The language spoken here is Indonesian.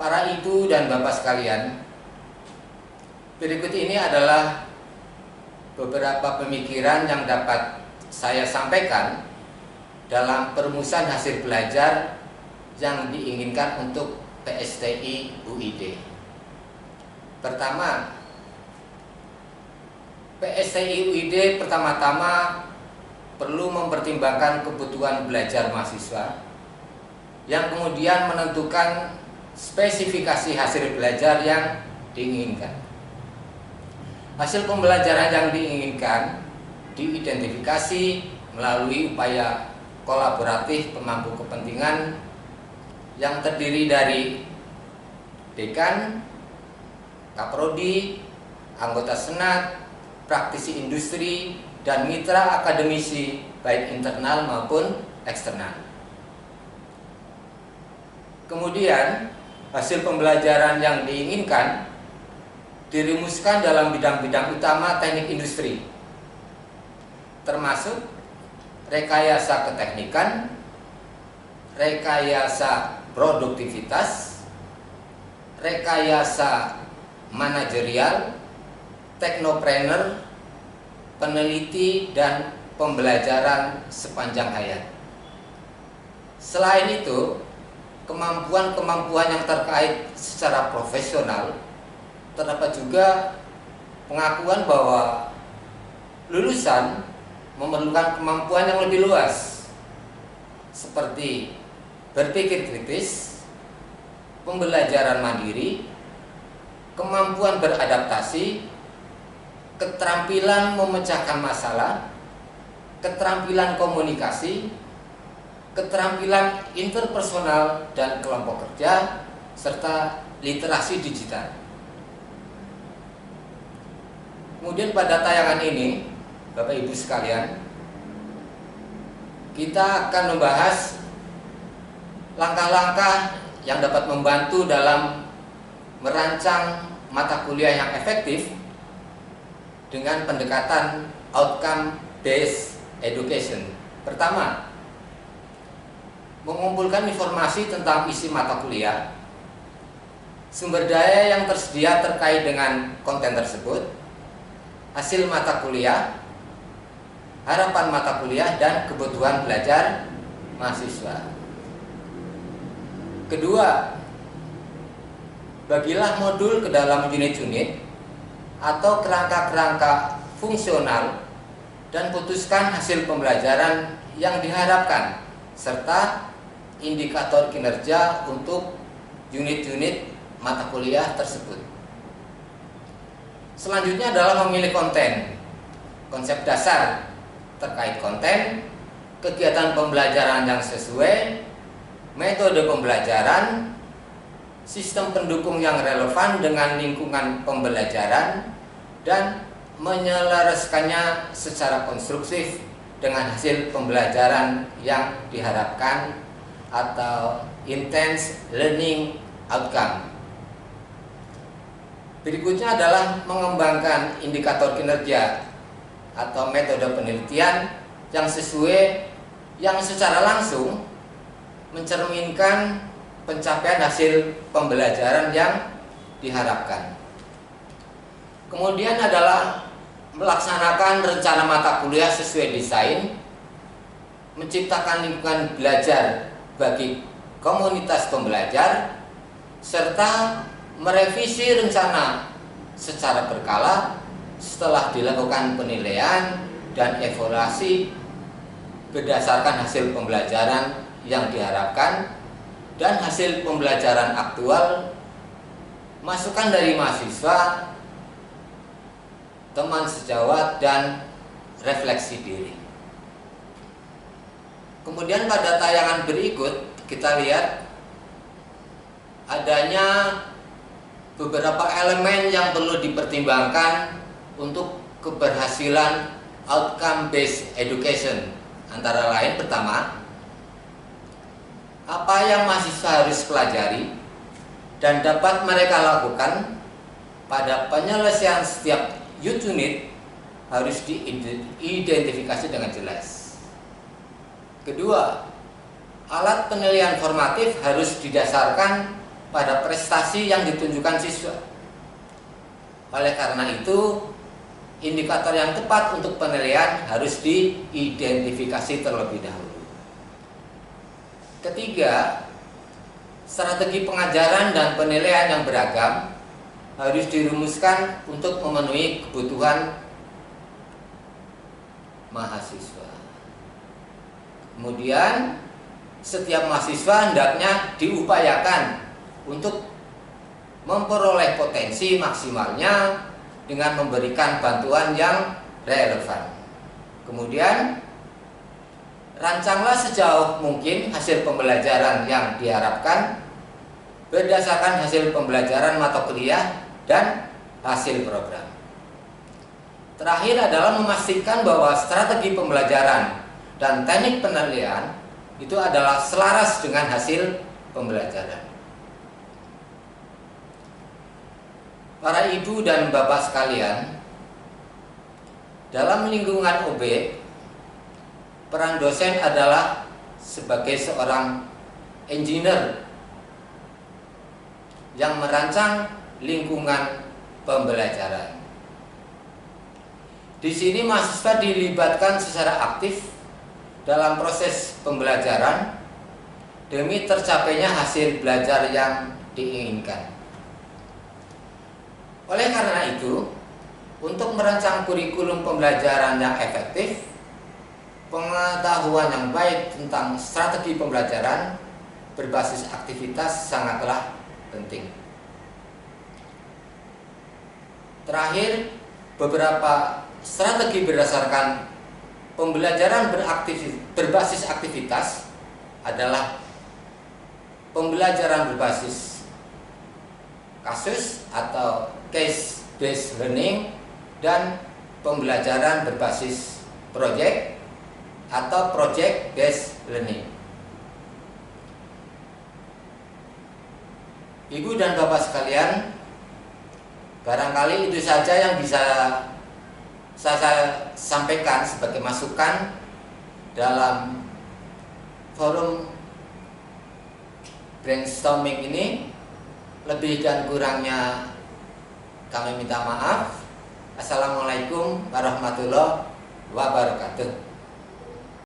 Para ibu dan bapak sekalian, berikut ini adalah beberapa pemikiran yang dapat saya sampaikan dalam perumusan hasil belajar yang diinginkan untuk PSTI UID. Pertama, PSTI UID pertama-tama perlu mempertimbangkan kebutuhan belajar mahasiswa yang kemudian menentukan spesifikasi hasil belajar yang diinginkan. Hasil pembelajaran yang diinginkan diidentifikasi melalui upaya kolaboratif pemangku kepentingan yang terdiri dari dekan, kaprodi, anggota senat, praktisi industri, dan mitra akademisi baik internal maupun eksternal. Kemudian hasil pembelajaran yang diinginkan dirumuskan dalam bidang-bidang utama teknik industri, termasuk rekayasa keteknikan, rekayasa produktivitas, rekayasa manajerial, teknopreneur, peneliti, dan pembelajaran sepanjang hayat. Selain itu, kemampuan-kemampuan yang terkait secara profesional, terdapat juga pengakuan bahwa lulusan memerlukan kemampuan yang lebih luas, seperti berpikir kritis, pembelajaran mandiri, kemampuan beradaptasi, keterampilan memecahkan masalah, keterampilan komunikasi, keterampilan interpersonal dan kelompok kerja, serta literasi digital. Kemudian pada tayangan ini, Bapak Ibu sekalian, kita akan membahas langkah-langkah yang dapat membantu dalam merancang mata kuliah yang efektif dengan pendekatan outcome based education. Pertama, mengumpulkan informasi tentang isi mata kuliah, sumber daya yang tersedia terkait dengan konten tersebut, hasil mata kuliah, harapan mata kuliah, dan kebutuhan belajar mahasiswa. Kedua, bagilah modul ke dalam unit-unit atau kerangka-kerangka fungsional dan putuskan hasil pembelajaran yang diharapkan serta indikator kinerja untuk unit-unit mata kuliah tersebut. Selanjutnya adalah memilih konten, konsep dasar terkait konten, kegiatan pembelajaran yang sesuai, metode pembelajaran, sistem pendukung yang relevan dengan lingkungan pembelajaran, dan menyelaraskannya secara konstruktif dengan hasil pembelajaran yang diharapkan atau intense learning outcome. Berikutnya adalah mengembangkan indikator kinerja atau metode penelitian yang sesuai, yang secara langsung mencerminkan pencapaian hasil pembelajaran yang diharapkan. Kemudian adalah melaksanakan rencana mata kuliah sesuai desain, menciptakan lingkungan belajar bagi komunitas pembelajar, serta merevisi rencana secara berkala setelah dilakukan penilaian dan evaluasi berdasarkan hasil pembelajaran yang diharapkan dan hasil pembelajaran aktual, masukan dari mahasiswa, teman sejawat, dan refleksi diri. Kemudian pada tayangan berikut kita lihat adanya beberapa elemen yang perlu dipertimbangkan untuk keberhasilan outcome based education. Antara lain, pertama, apa yang mahasiswa harus pelajari dan dapat mereka lakukan pada penyelesaian setiap unit harus diidentifikasi dengan jelas. Kedua, alat penilaian formatif harus didasarkan pada prestasi yang ditunjukkan siswa. Oleh karena itu, indikator yang tepat untuk penilaian harus diidentifikasi terlebih dahulu. Ketiga, strategi pengajaran dan penilaian yang beragam harus dirumuskan untuk memenuhi kebutuhan mahasiswa. Kemudian, setiap mahasiswa hendaknya diupayakan untuk memperoleh potensi maksimalnya dengan memberikan bantuan yang relevan. Kemudian, rancanglah sejauh mungkin hasil pembelajaran yang diharapkan berdasarkan hasil pembelajaran mata kuliah dan hasil program. Terakhir adalah memastikan bahwa strategi pembelajaran dan teknik penilaian itu adalah selaras dengan hasil pembelajaran. Para ibu dan bapak sekalian, dalam lingkungan OB, peran dosen adalah sebagai seorang engineer yang merancang lingkungan pembelajaran. Di sini mahasiswa dilibatkan secara aktif dalam proses pembelajaran demi tercapainya hasil belajar yang diinginkan. Oleh karena itu, untuk merancang kurikulum pembelajaran yang efektif, pengetahuan yang baik tentang strategi pembelajaran berbasis aktivitas sangatlah penting. Terakhir, beberapa strategi berdasarkan pembelajaran berbasis aktivitas adalah pembelajaran berbasis kasus atau case based learning dan pembelajaran berbasis project atau project based learning. Ibu dan bapak sekalian, barangkali itu saja yang bisa saya sampaikan sebagai masukan dalam forum brainstorming ini. Lebih dan kurangnya kami minta maaf. Assalamualaikum warahmatullahi wabarakatuh.